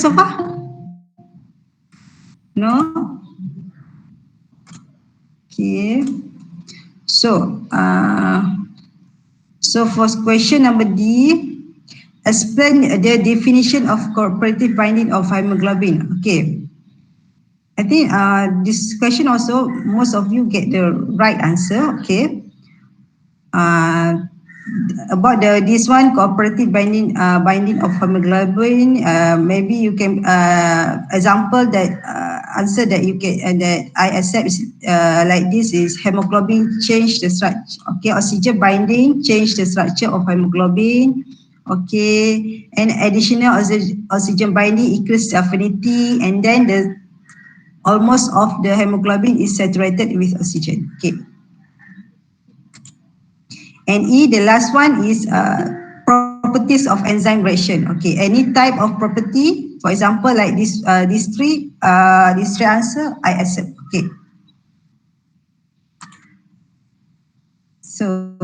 so far? No? Okay. So, so for question number D, explain the definition of cooperative binding of hemoglobin. Okay. I think this question also, most of you get the right answer. Okay. About this one, cooperative binding of hemoglobin, maybe you can example that answer that you can that I accept is like this is hemoglobin change the structure. Okay, oxygen binding change the structure of hemoglobin. Okay, and additional oxygen binding equals affinity, and then the almost of the hemoglobin is saturated with oxygen. Okay. And E, the last one is properties of enzyme reaction. Okay, any type of property, for example, like these three answer, I accept. Okay. So,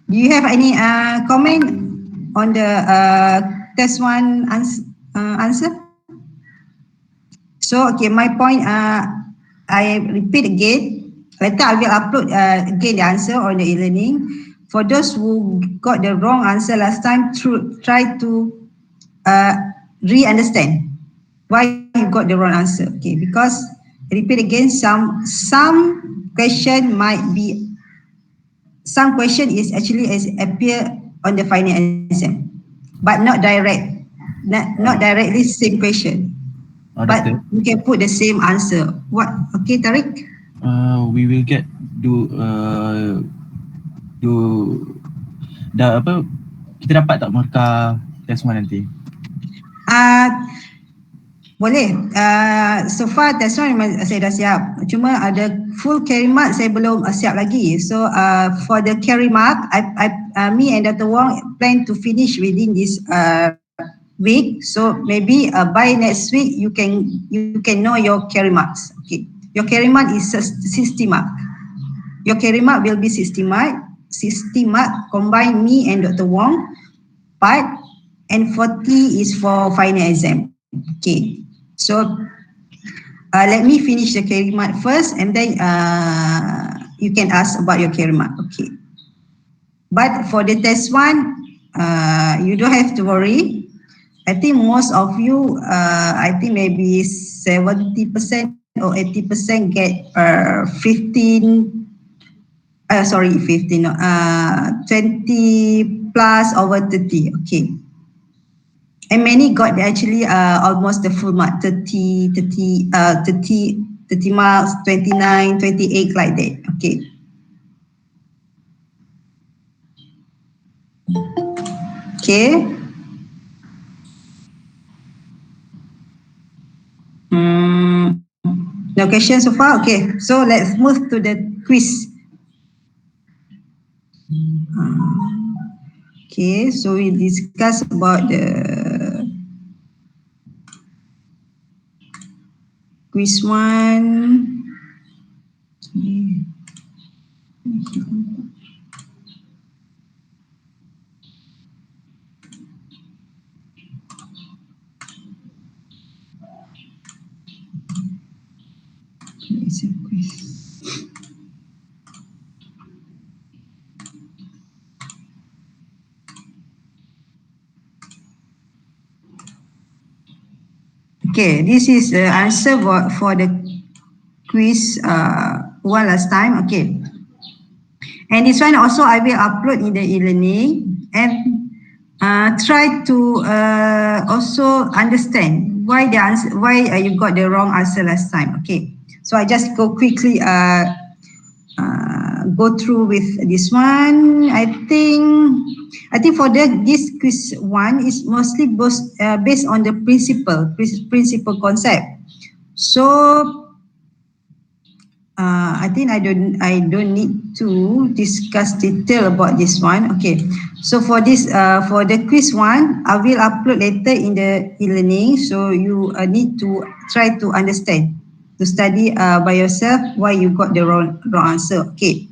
do you have any comment on the test one answer? So, okay, my point, I repeat again. Later, I will upload again the answer on the e-learning. For those who got the wrong answer last time, try to re-understand why you got the wrong answer. Okay, because I repeat again, some question might be, some question is actually appear on the final exam, but not directly same question. But you can put the same answer. What? Okay, Tariq? We will get do apa kita dapat tak markah test 1 nanti? Boleh. So far test 1 saya dah siap. Cuma ada full carry mark saya belum siap lagi. So for the carry mark, me and Dr. Wong plan to finish within this week. So maybe by next week you can know your carry marks. Okay. Your carry mark is 60 mark. Your carry mark will be 60 mark. 60 mark combine me and Dr. Wong part, and 40 is for final exam. Okay. So let me finish the carry mark first, and then you can ask about your carry mark. Okay. But for the test 1, you don't have to worry. I think most of you, I think maybe 70% or 80% get 15. Sorry, 15. 20 plus over 30. Okay. And many got actually almost the full mark, 30 marks, 29, 28 like that. Okay. Okay. No questions so far? Okay. So let's move to the quiz. Okay. So we discuss about the quiz 1. Okay. It's a quiz. Okay, this is the answer for the quiz 1 last time. Okay. And this one also I will upload in the e-learning, and try to also understand why the answer, why you got the wrong answer last time. Okay. So I just go quickly go through with this one. I think for this quiz 1 is mostly based on the principle concept. So I think I don't need to discuss detail about this one. Okay. So for this for the quiz 1, I will upload later in the e-learning. So you need to try to understand, to study by yourself why you got the wrong answer. Okay.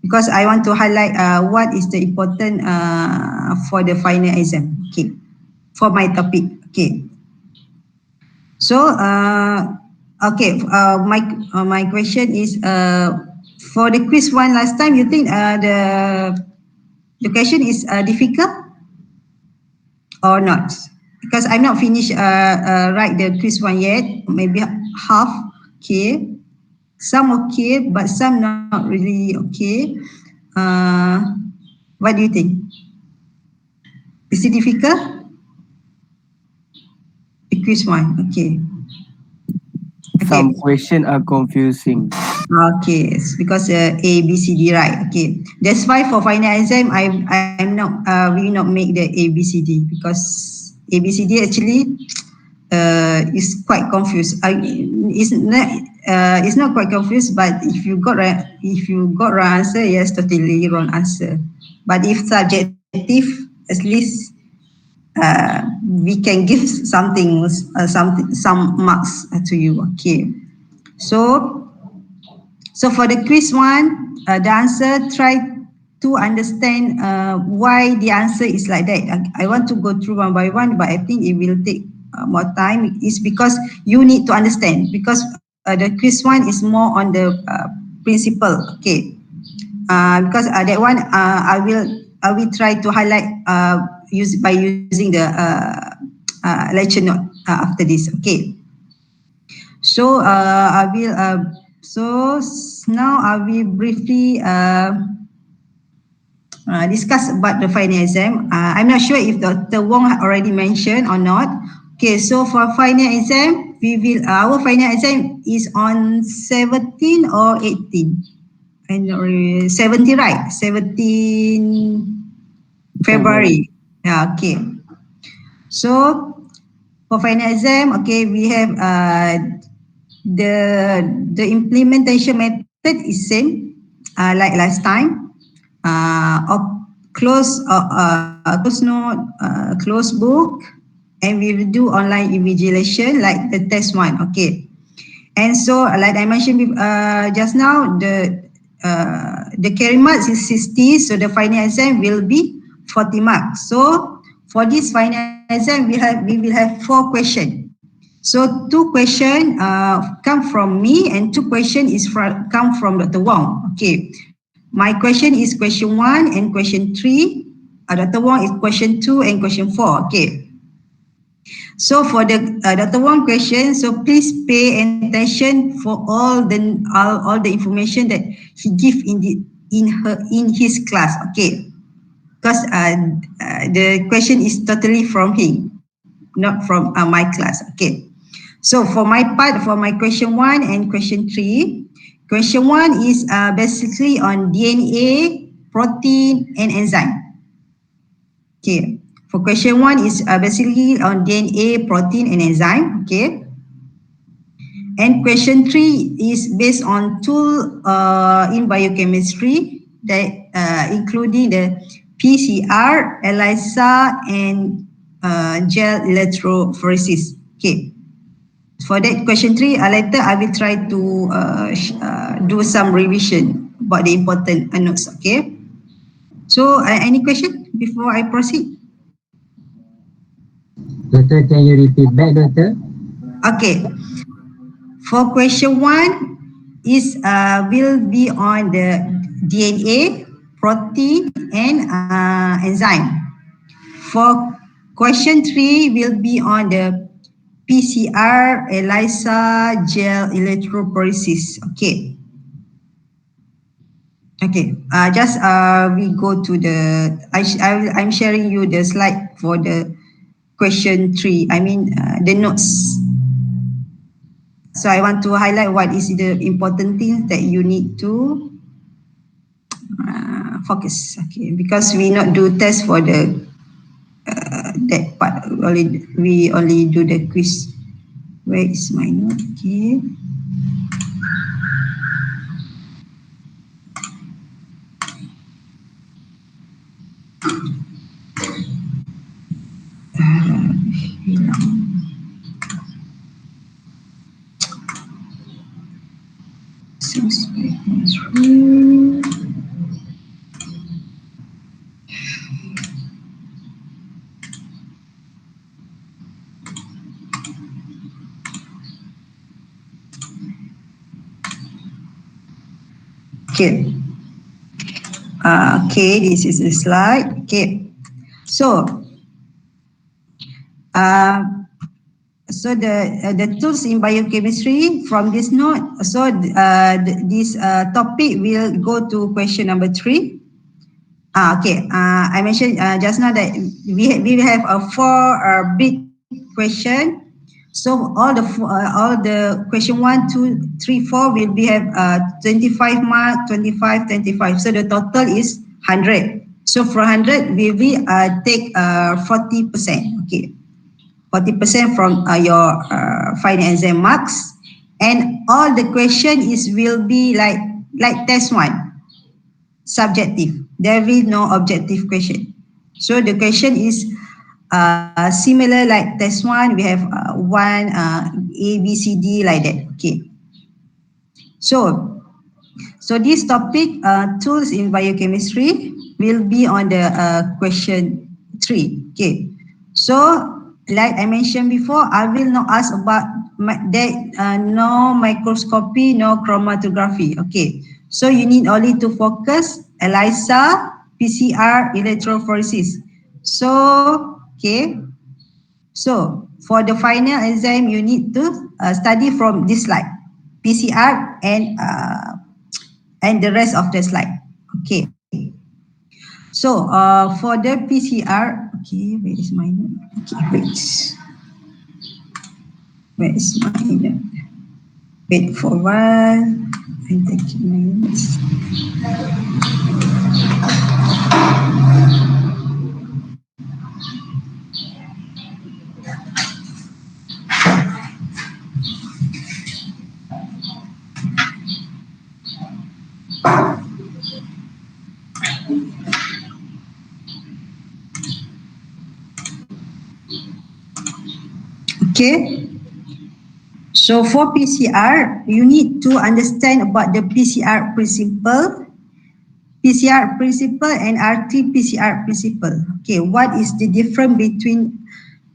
because I want to highlight what is the important for the final exam. Okay, for my topic. Okay. So, my question is, for the quiz one last time, you think the question is difficult or not? Because I'm not finished write the quiz one yet. Maybe half. Okay, some okay, but some not really okay. What do you think? Is it difficult? The quiz one. Okay. Some questions are confusing. Okay, it's because A, B, C, D, right? Okay, that's why for final exam, I'm not will not make the A, B, C, D, because A, B, C, D actually is quite confused. It's not quite confused, but if you got right answer, yes, totally wrong answer. But if subjective, at least we can give some marks to you. Okay, so. So for the quiz one, the answer, try to understand why the answer is like that. I want to go through one by one, but I think it will take more time. It's because you need to understand, because the quiz one is more on the principle. Okay, because that one I will try to highlight by using the lecture note after this. Okay. So I will. Now I will briefly discuss about the final exam. I'm not sure if Dr. Wong already mentioned or not. Okay, so for final exam, our final exam is on 17 or 18. And 17, right? 17 February. Yeah, okay. So for final exam, okay, we have the implementation method is same like last time. Of close note, close book, and we will do online invigilation like the test one. Okay, and so like I mentioned just now, the carry marks is 60, so the final exam will be 40 marks. So for this final exam, we will have 4 questions. So 2 questions come from me, and 2 questions come from Dr. Wong. Okay, my question is question 1 and question 3. Dr. Wong is question 2 and question 4. Okay. So for the Dr. Wong question, so please pay attention for all the information that he give in his class. Okay, because the question is totally from him, not from my class. Okay. So for my part, for my question 1 and question 3, question 1 is basically on DNA, protein, and enzyme. Okay. For question 1 is basically on DNA, protein, and enzyme. Okay. And question 3 is based on tool in biochemistry that including the PCR, ELISA, and gel electrophoresis. Okay. For that question 3, later I will try to do some revision about the important notes. Okay. So any question before I proceed? Doctor, can you repeat back, Doctor? Okay. For question 1 is will be on the DNA, protein, and enzyme. For question 3 will be on the PCR, ELISA, gel electrophoresis. Okay. Okay. Just we go to the. I'm sharing you the slide for the question 3. I mean the notes. So I want to highlight what is the important things that you need to focus. Okay, because we not do test for the that part. We only do the quiz. Where is my note? Okay. Okay. Okay, this is the slide. Okay. So, the tools in biochemistry from this note. So this topic will go to question number 3. Okay. I mentioned just now that we have a 4 big question. So all the question 1, 2, 3, 4 will be have 25 mark, 25, 25. So the total is 100. So for 100 we will take 40%. Okay. 40% from your final exam marks, and all the question will be like test 1, subjective. There is no objective question. So the question is similar like test 1. We have 1 A, B, C, D like that. Okay. So this topic, tools in biochemistry, will be on the question 3. Okay. So like I mentioned before, I will not ask about no microscopy, no chromatography. Okay. So you need only to focus ELISA, PCR, electrophoresis. So, okay. So for the final exam, you need to study from this slide, PCR and the rest of the slide. Okay. So for the PCR, okay, where is my note? Okay, wait. Where is my note? Wait for a while. I'm taking my notes. Okay. So for PCR, you need to understand about the PCR principle and RT-PCR principle. Okay, what is the difference between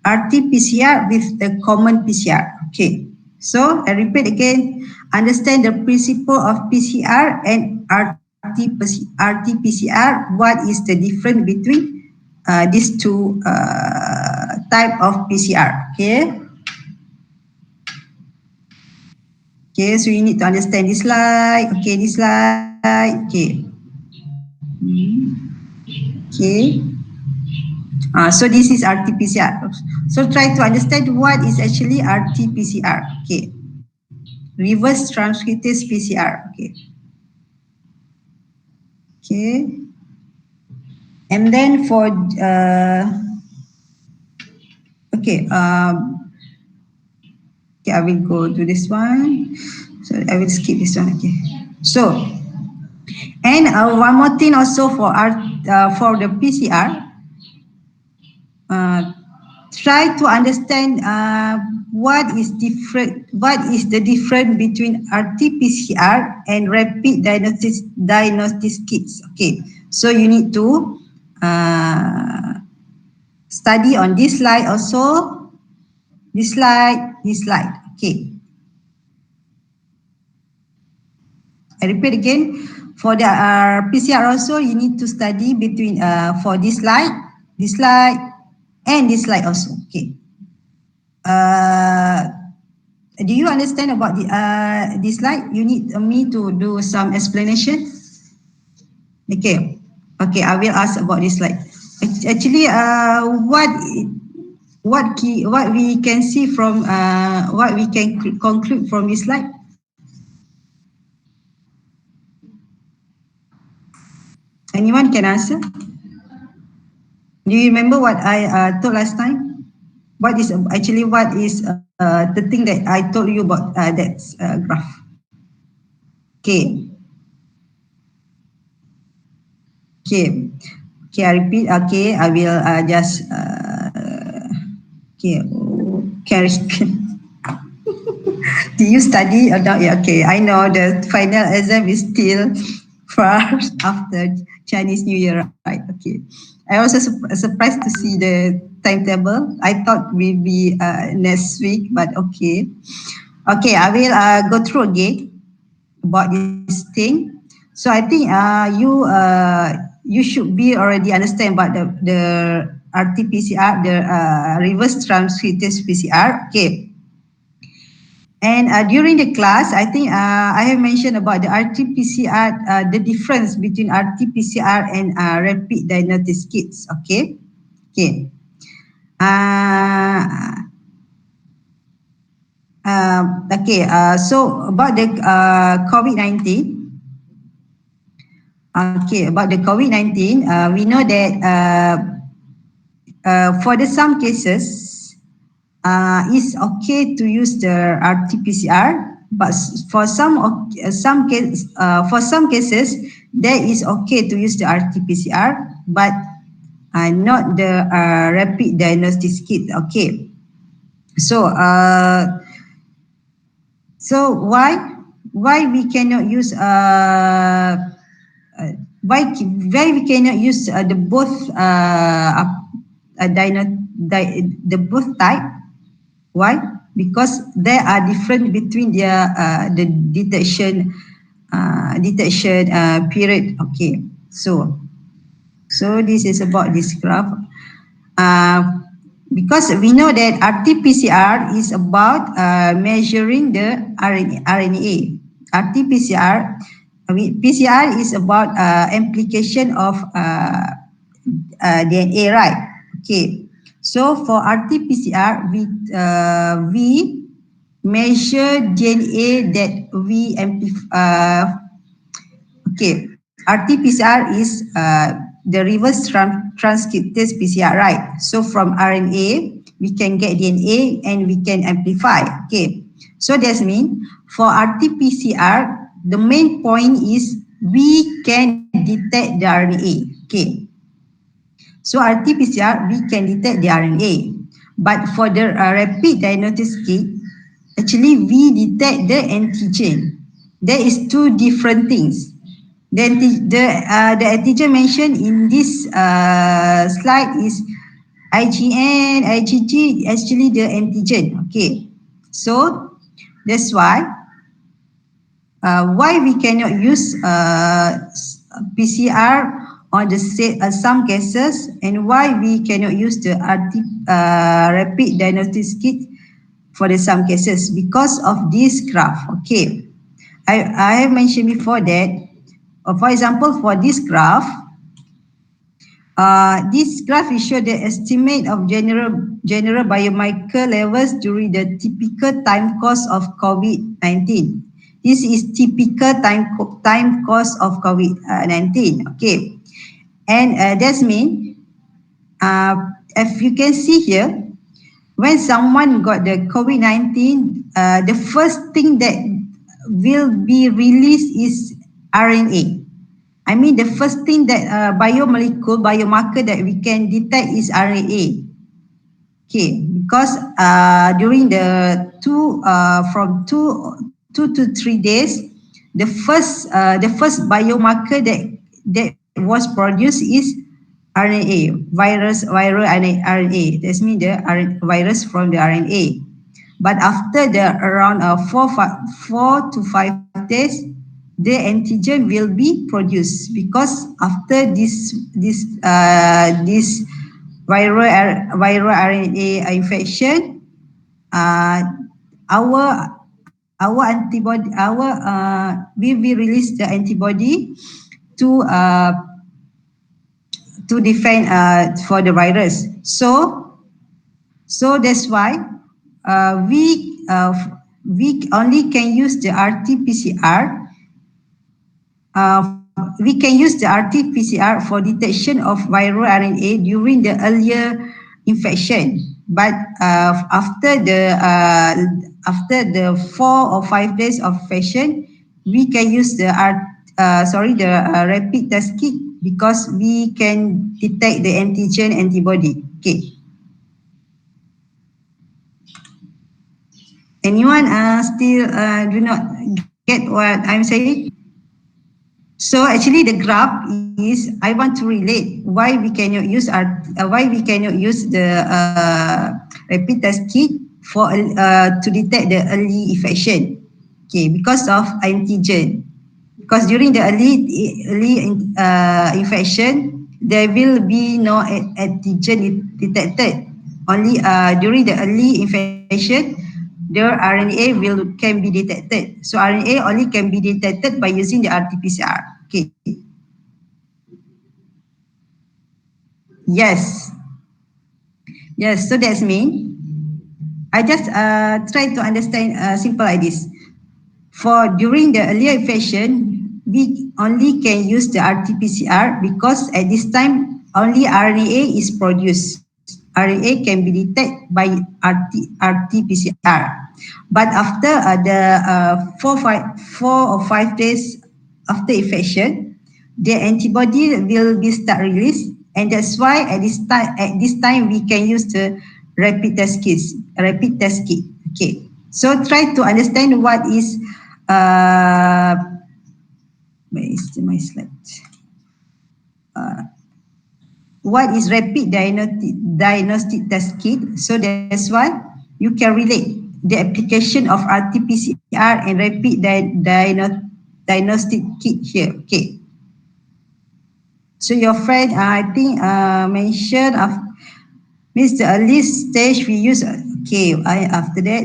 RT-PCR with the common PCR? Okay, so I repeat again, understand the principle of PCR and RT-PCR. What is the difference between these two type of PCR? Okay. Okay, so you need to understand this slide. Okay, this slide. Okay. Okay. So this is RT-PCR. So try to understand what is actually RT-PCR. Okay. Reverse transcriptase PCR. Okay. Okay. And then for okay. Okay, I will go to this one. So I will skip this one. Okay. So, and one more thing also for the PCR. Try to understand what is the difference between RT-PCR and rapid diagnostic kits. Okay, so you need to study on this slide also, this slide. Okay, I repeat again, for the PCR also you need to study between for this slide, and this slide also. Okay. Do you understand about this slide? You need me to do some explanation? Okay. Okay, I will ask about this slide. Actually, what we can see from what we can conclude from this slide? Anyone can answer? Do you remember what I told last time? What is the thing that I told you about that graph? Okay. Okay. Okay, I repeat. Okay, I will just okay. Do you study or not? Yeah, okay, I know the final exam is still first after Chinese New Year, right? Okay. I also surprised to see the timetable. I thought we'll be next week, but okay. Okay, I will go through again about this thing. So I think you should be already understand about the RT-PCR, the reverse transcriptase PCR. Okay. And during the class, I think I have mentioned about the RT-PCR, the difference between RT-PCR and rapid diagnostic kits. Okay. Okay. Uh, okay. So about the COVID-19. Okay, about the COVID-19, we know that for the some cases, it's okay to use the RT-PCR, but for some cases, that is okay to use the RT-PCR, but not the rapid diagnostic kit. Okay, so so why we cannot use why we cannot use the both the both type? Why? Because there are different between their the detection period. Okay, so this is about this graph. Uh, because we know that RT-PCR is about measuring the RNA. RT-PCR, PCR is about amplification of DNA, right? Okay. So for RT-PCR, we measure DNA that we amplify. Okay, RT-PCR is the reverse transcriptase PCR, right? So from RNA, we can get DNA and we can amplify. Okay, so that means for RT-PCR, the main point is we can detect the RNA. Okay, so RT-PCR, we can detect the RNA. But for the rapid diagnostic kit, actually we detect the antigen. There is two different things. The antigen mentioned in this slide is IgN, IgG, actually the antigen. Okay, so that's why we cannot use PCR on the some cases, and why we cannot use the rapid diagnostic kit for the some cases, because of this graph. Okay, I have mentioned before that, for example, for this graph will show the estimate of general biomarker levels during the typical time course of COVID-19. This is typical time course of COVID-19. Okay, and that means, if you can see here, when someone got the COVID-19, the first thing that will be released is RNA. I mean, the first thing that biomarker that we can detect is RNA. Okay, because during the from two to 3 days, the first biomarker that was produced is RNA, viral RNA. That means the virus from the RNA. But after the around 4 to 5 days, the antigen will be produced, because after this viral RNA infection, our antibody, we release the antibody to defend for the virus. So that's why we only can use the RT-PCR. We can use the RT-PCR for detection of viral RNA during the earlier infection. But after the 4 or 5 days of infection, we can use the rapid test kit, because we can detect the antigen antibody. Okay. Anyone still do not get what I'm saying? So actually the graph is I want to relate why we cannot use the rapid test kit for to detect the early infection. Okay, because of antigen. Because during the early infection, there will be no antigen detected. Only during the early infection, the RNA can be detected. So RNA only can be detected by using the RT-PCR. Okay. Yes. Yes. So that's mean. I just try to understand simple like this. For during the earlier infection, we only can use the RT-PCR because at this time only RNA is produced. RNA can be detected by RT-PCR. But after the 4 or 5 days after infection, the antibody will be start release, and that's why at this time we can use the rapid test kit. Okay, so try to understand what is uh where is my slide, what is rapid diagnostic test kit. So that's why you can relate the application of RT-PCR and rapid diagnostic kit here. Okay. So your friend, I think, mentioned means the early stage we use. Okay, after that,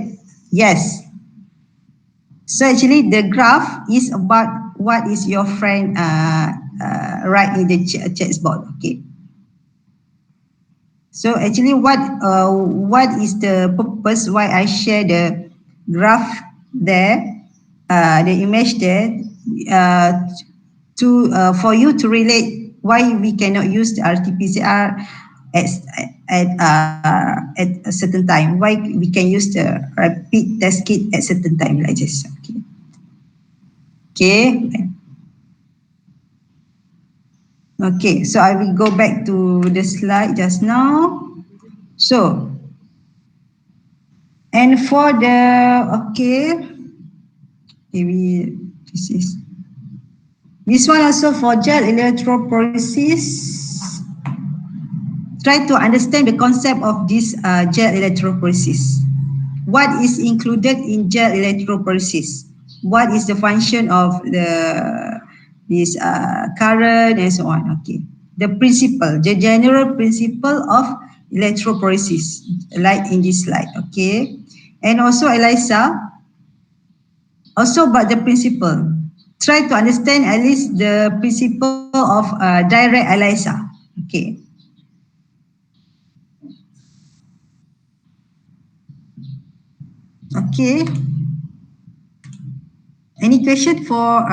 yes. So actually, the graph is about what is your friend write in the chat box. Okay. So actually, what is the purpose why I share the graph there, the image there, uh, to for you to relate why we cannot use the RT-PCR at a certain time. Why we can use the rapid test kit at certain time like this. Okay. Okay. Okay. So I will go back to the slide just now. So, and for the maybe this one also for gel electrophoresis. Try to understand the concept of this gel electrophoresis. What is included in gel electrophoresis? What is the function of this current and so on? Okay, the principle, the general principle of electrophoresis, like in this slide. Okay, and also ELISA, also about the principle. Try to understand at least the principle of direct ELISA. Okay. Okay. Any question for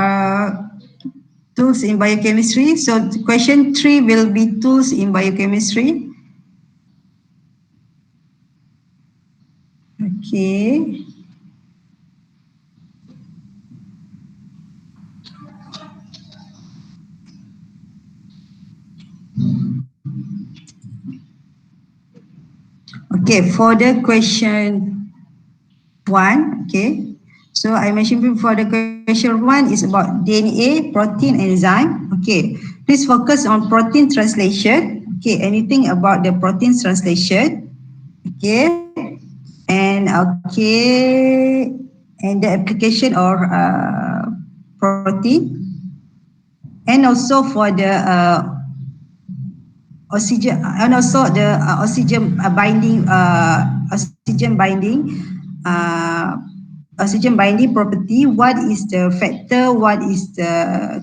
tools in biochemistry? So question 3 will be tools in biochemistry. Okay. Okay, for the question 1, okay. So I mentioned before the question 1 is about DNA, protein, enzyme. Okay, please focus on protein translation. Okay, anything about the protein translation. Okay, and the application of protein, and also for the oxygen, and also the uh, oxygen binding property. What is the factor? What is the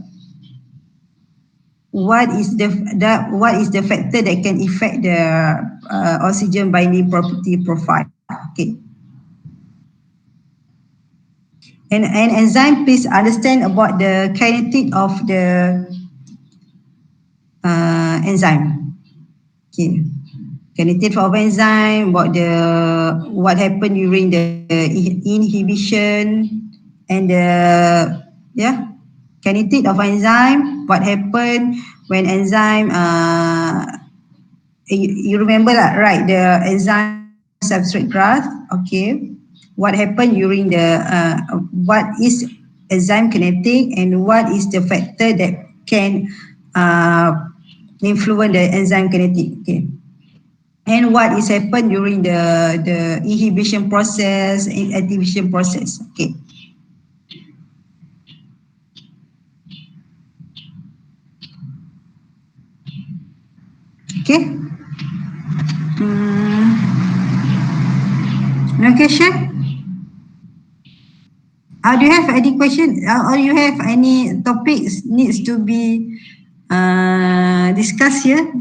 factor that can affect the oxygen binding property profile? Okay. And enzyme, please understand about the kinetic of the enzyme. Okay. Kinetic of enzyme, what happened during the inhibition, and the kinetic of enzyme, what happened when enzyme you remember that, right? The enzyme substrate graph. Okay. What happened during the what is enzyme kinetic and what is the factor that can influence the enzyme kinetic. Okay. And what is happened during the inhibition process and activation process. Okay. Okay. No question? Do you have any question or you have any topics needs to be discussed here?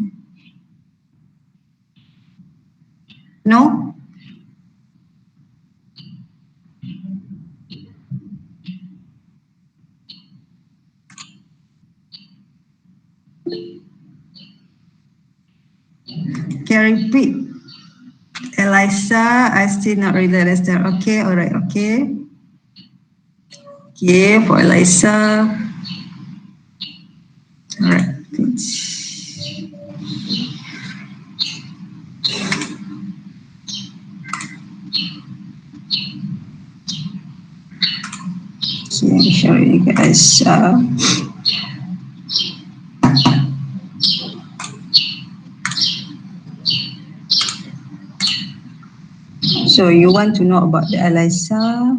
No? Can I repeat? Elisa, I still not really understand. Okay, all right, okay. Okay, for Elisa. All right, good. Okay, I'll show you guys. So you want to know about the ELISA?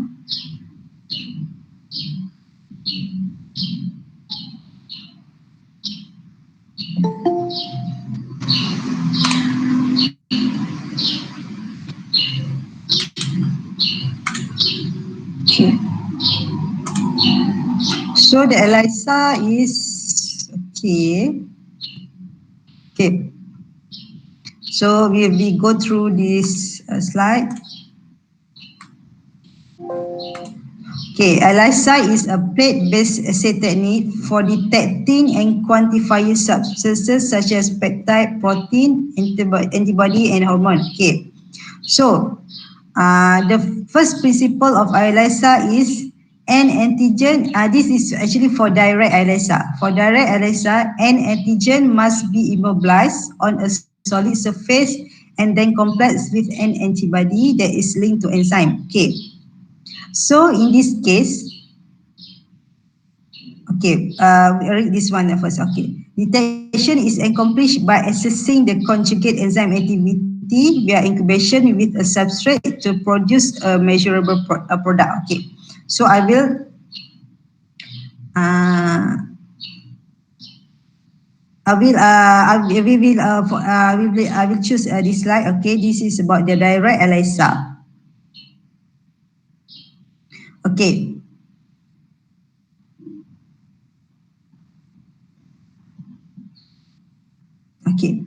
Okay. So the ELISA is okay. Okay. So we go through this slide. Okay, ELISA is a plate-based assay technique for detecting and quantifying substances such as peptide, protein, antibody, and hormone. Okay, so the first principle of ELISA is an antigen. This is actually for direct ELISA. For direct ELISA, an antigen must be immobilized on a solid surface and then complex with an antibody that is linked to enzyme. Okay. So in this case, okay, we read this one first. Okay, detection is accomplished by assessing the conjugate enzyme activity via incubation with a substrate to produce a measurable product. Okay, so I will choose this slide. Okay, this is about the direct ELISA. Okay. Okay.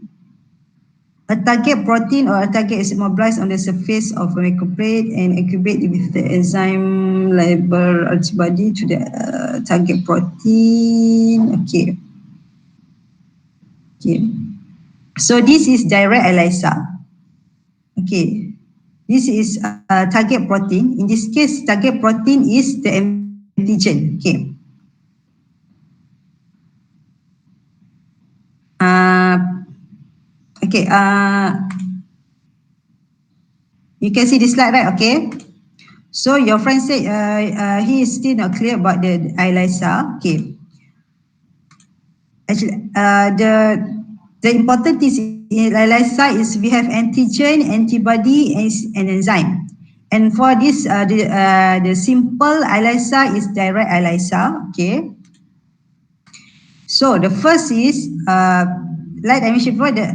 A target protein or a target is immobilized on the surface of a microplate and incubate with the enzyme labeled antibody to the target protein. Okay. Okay. So this is direct ELISA. Okay. This is target protein. In this case, target protein is the antigen. Okay. Okay. You can see this slide, right? Okay. So your friend said he is still not clear about the ELISA. Okay. Actually, the important thing in ELISA is we have antigen, antibody, and enzyme. And for this, the simple ELISA is direct ELISA. Okay. So the first is, like I mentioned before, the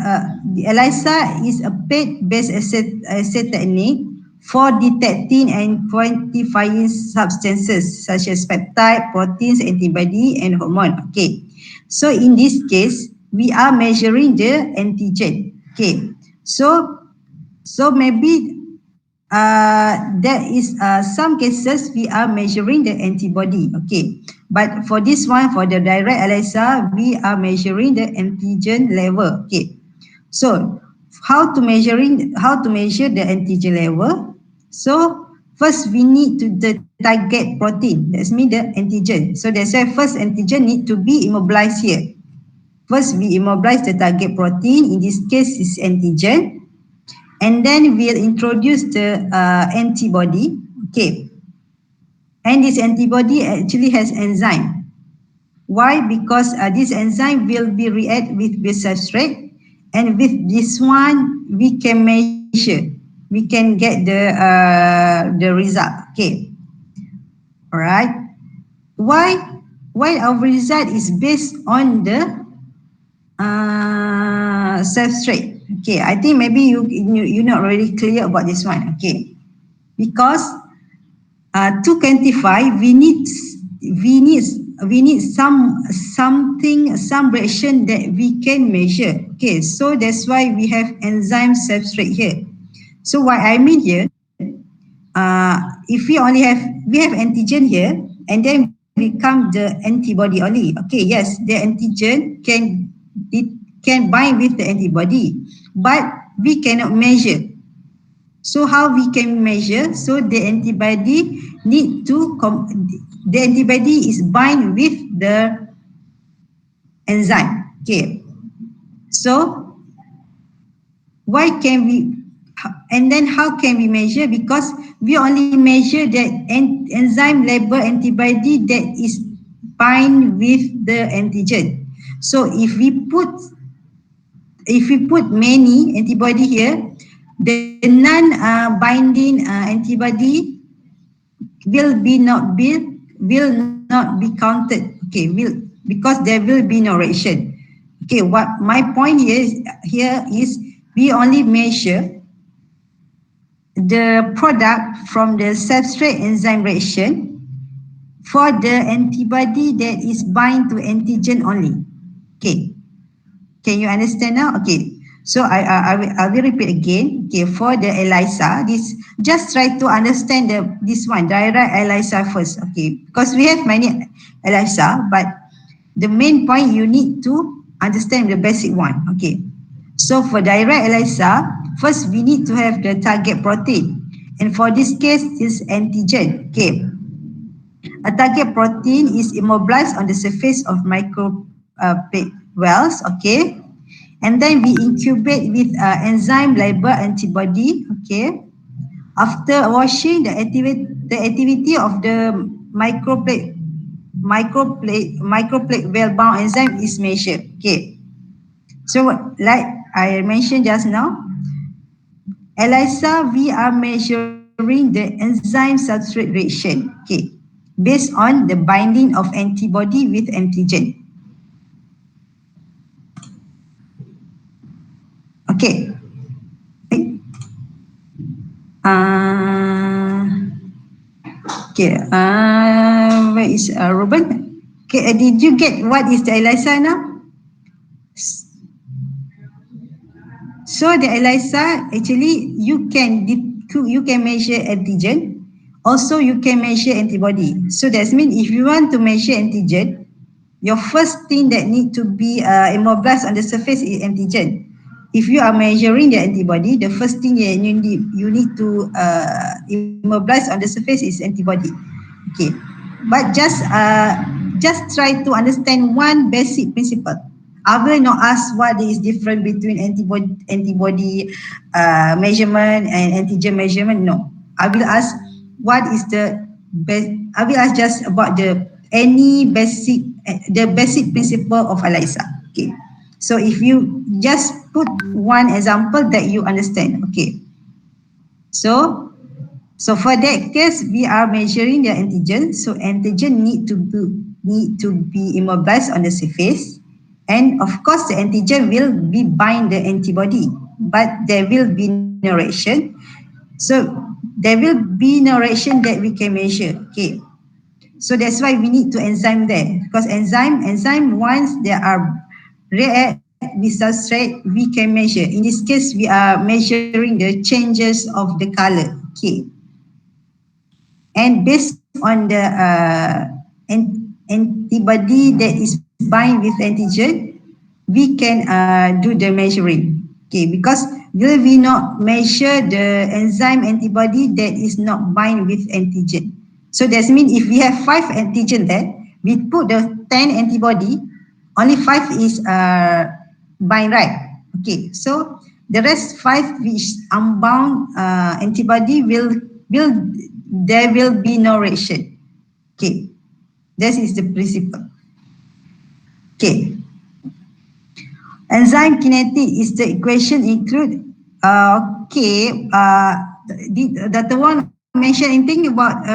ELISA is a plate-based assay technique for detecting and quantifying substances such as peptide, proteins, antibody, and hormone. Okay. So in this case, we are measuring the antigen. Okay. So maybe there is some cases we are measuring the antibody. Okay. But for this one, for the direct ELISA, we are measuring the antigen level. Okay. So how to measure the antigen level? So first we need to the target protein. That's mean the antigen. So that's why first antigen need to be immobilized here. First we immobilize the target protein. In this case is antigen. And then we'll introduce the antibody. Okay. and this antibody actually has enzyme. Why? Because this enzyme will be react with this substrate, and with this one we can measure, we can get the result. Okay, all right. Why? Why our result is based on the substrate. Okay, I think maybe you're not really clear about this one. Okay, because to quantify, we need some reaction that we can measure. Okay, so that's why we have enzyme substrate here. So what I mean here, if we have antigen here, and then become the antibody only. Okay, yes, the antigen can bind with the antibody, but we cannot measure. So how we can measure? So the antibody the antibody is bind with the enzyme. Okay. So why can we, and then how can we measure? Because we only measure that enzyme label antibody that is bind with the antigen. So if we put many antibody here, the non-binding antibody will not be counted. Okay, because there will be no reaction. Okay, what my point here is we only measure the product from the substrate enzyme reaction for the antibody that is bind to antigen only. Okay, can you understand now? Okay, so I will repeat again. Okay, for the ELISA, just try to understand this one, direct ELISA first. Okay, because we have many ELISA, but the main point you need to understand the basic one. Okay, so for direct ELISA, first we need to have the target protein, and for this case is antigen. Okay, a target protein is immobilized on the surface of microplate wells. Okay, and then we incubate with enzyme label antibody. Okay, after washing, the activity of the microplate well bound enzyme is measured. Okay, so like I mentioned just now, ELISA, we are measuring the enzyme substrate reaction. Okay, based on the binding of antibody with antigen. Okay. Okay. Where is Ruben? Okay. Did you get what is the ELISA now? So the ELISA actually you can measure antigen. Also, you can measure antibody. So that means if you want to measure antigen, your first thing that need to be immobilized on the surface is antigen. If you are measuring the antibody, the first thing you need to immobilize on the surface is antibody. Okay, but just try to understand one basic principle. I will not ask what is different between antibody measurement and antigen measurement. No, I will ask what is the best. I will ask just about the basic principle of ELISA. Okay, so if you just put one example that you understand. Okay, so for that case, we are measuring the antigen. So antigen need to be immobilized on the surface, and of course the antigen will be bind the antibody, but there will be no reaction. So there will be no reaction that we can measure. Okay, so that's why we need to enzyme there, because enzyme once there are react with substrate, we can measure. In this case, we are measuring the changes of the color. Okay. And based on the antibody that is bind with antigen, we can do the measuring. Okay, because will we not measure the enzyme antibody that is not bind with antigen? So that means if we have 5 antigen there, we put the 10 antibody, only 5 is bind, right? Okay, so the rest 5 which unbound antibody there will be no reaction. Okay, this is the principle. Okay, enzyme kinetic is the equation include. Did Dr. Wong mention anything about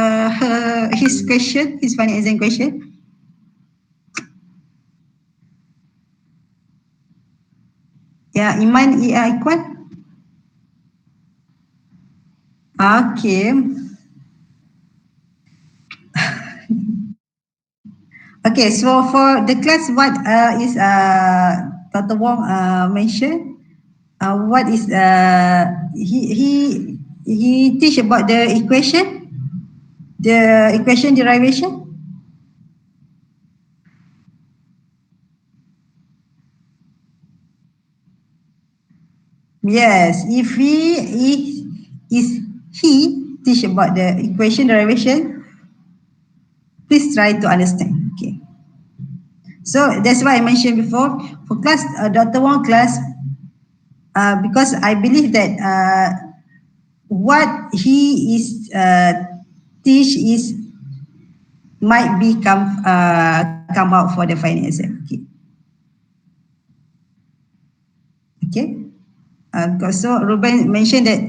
his question, his final exam question? Yeah, Iman Iqbal. Okay. Okay, so for the class, what is Dr. Wong mentioned? What is he teach about the equation derivation? Yes, if he teach about the equation derivation, please try to understand. Okay. So that's why I mentioned before for class Dr. Wong class, because I believe that what he is teach is might be come out for the final exam. Okay. Okay. Because so Ruben mentioned that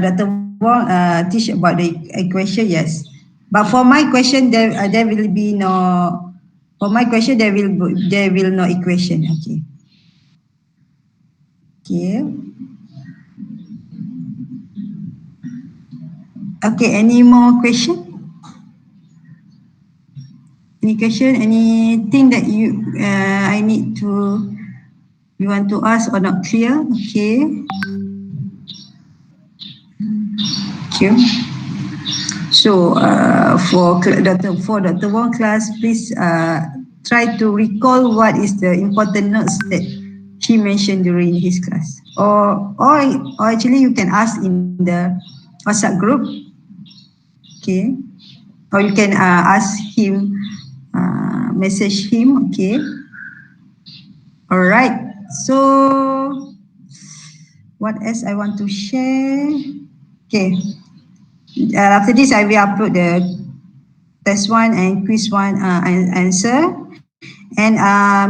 Dr. Wong teach about the equation, yes. But for my question, there will be no. For my question, there will no equation. Okay. Okay. Okay. Any more question? Any question? Anything that I need to you want to ask or not clear? Okay. Thank you. So for Dr. Wong class, please try to recall what is the important notes that he mentioned during his class. Or actually you can ask in the WhatsApp group. Okay. Or you can ask him, message him. Okay. All right. So what else I want to share? Okay. After this, I will upload the test one and quiz one answer. And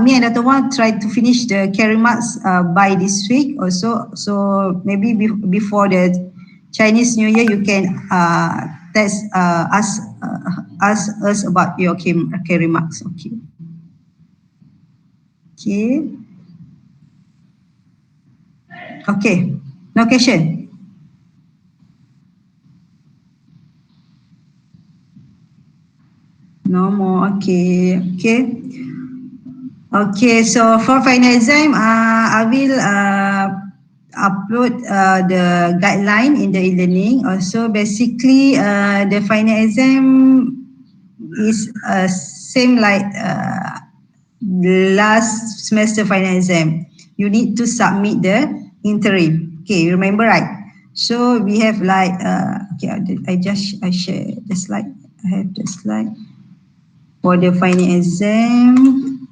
me and Dr. Wang try to finish the carry marks by this week also. So maybe before the Chinese New Year, you can ask us about your carry marks. Okay. Okay. Okay. No question. No more. Okay. Okay. Okay. So for final exam, I will upload the guideline in the e-learning. Also, basically, the final exam is same like last semester final exam. You need to submit the interim. Okay, you remember, right? So we have like okay, I share the slide. I have the slide for the final exam.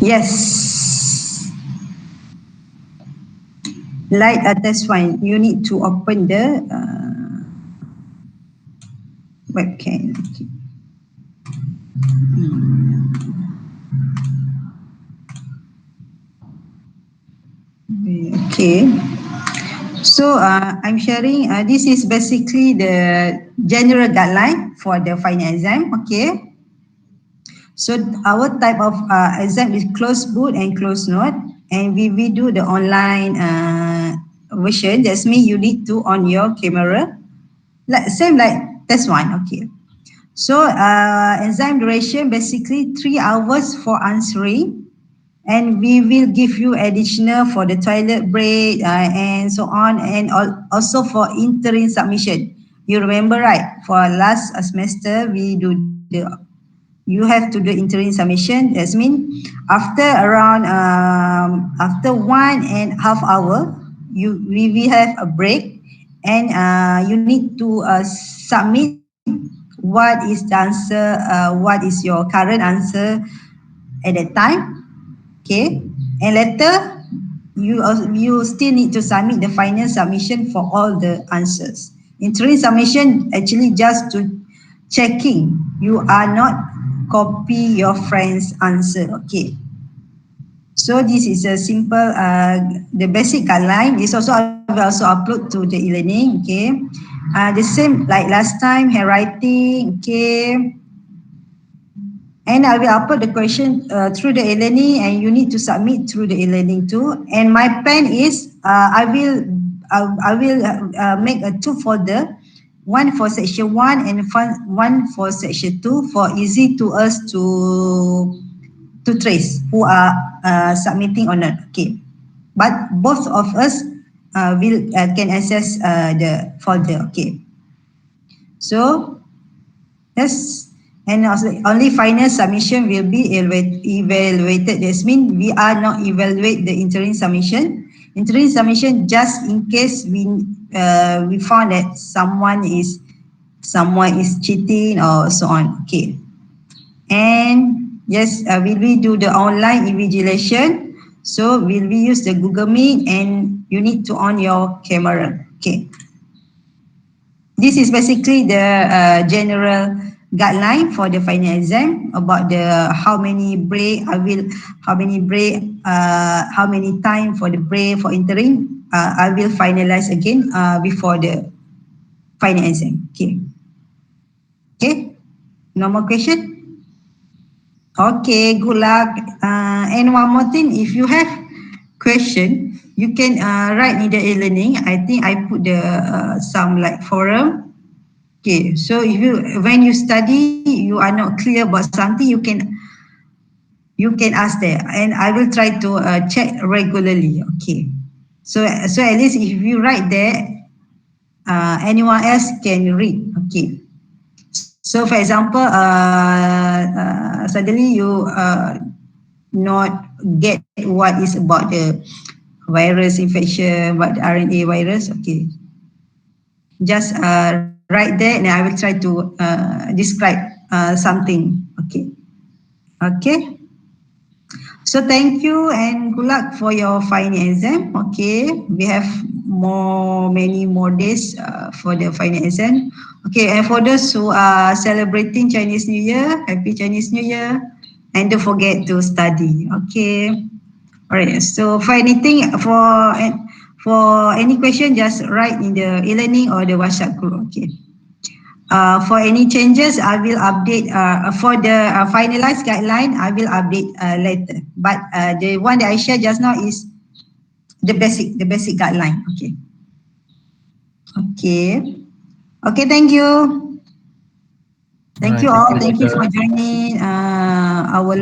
Yes. Like test one, you need to open the webcam. Okay. So I'm sharing. This is basically the general guideline for the final exam. Okay. So our type of exam is closed book and closed note, and we do the online version. That's mean you need to on your camera, same like this one. Okay. So exam duration basically 3 hours for answering, and we will give you additional for the toilet break and so on, and also for interim submission. You remember, right? For last semester, we do you have to do interim submission. That means after around after 1.5 hours, we will have a break, and you need to submit what is the answer, what is your current answer at that time. Okay, and later you still need to submit the final submission for all the answers. Interim submission actually just to checking you are not copy your friend's answer. Okay. So this is a simple the basic guideline. This also I will also upload to the e-learning. Okay. The same like last time, handwriting. Okay. And I will upload the question through the e-learning, and you need to submit through the e-learning too. And my plan is I will make a 2 folder, one for section 1 and one for section 2 for easy to us to trace who are submitting or not. Okay, but both of us will can access the folder. Okay, so yes, and also only final submission will be evaluated. This means we are not evaluate the interim submission. Interim submission just in case we found that someone is cheating or so on. Okay, and yes, will we do the online invigilation? So will we use the Google Meet, and you need to on your camera. Okay. This is basically the general guideline for the final exam about the how many time for the break for interim. I will finalize again before the final exam. Okay. Okay. No more question. Okay. Good luck. And one more thing, if you have question, you can write in the e-learning. I think I put the some like forum. Okay, so if when you study, you are not clear about something, you can ask there, and I will try to check regularly. Okay, so at least if you write there, anyone else can read. Okay, so for example, suddenly you not get what is about the virus infection, about the RNA virus. Okay, just right there, and I will try to describe something. Okay. Okay. So thank you and good luck for your final exam. Okay. We have many more days for the final exam. Okay. And for those who are celebrating Chinese New Year, happy Chinese New Year. And don't forget to study. Okay. All right. So for anything, for any question, just write in the e-learning or the WhatsApp group. Okay. For any changes, I will update. For the finalized guideline, I will update later. But the one that I shared just now is the basic guideline. Okay. Okay. Okay. Thank you. Thank you all. Thank you for joining our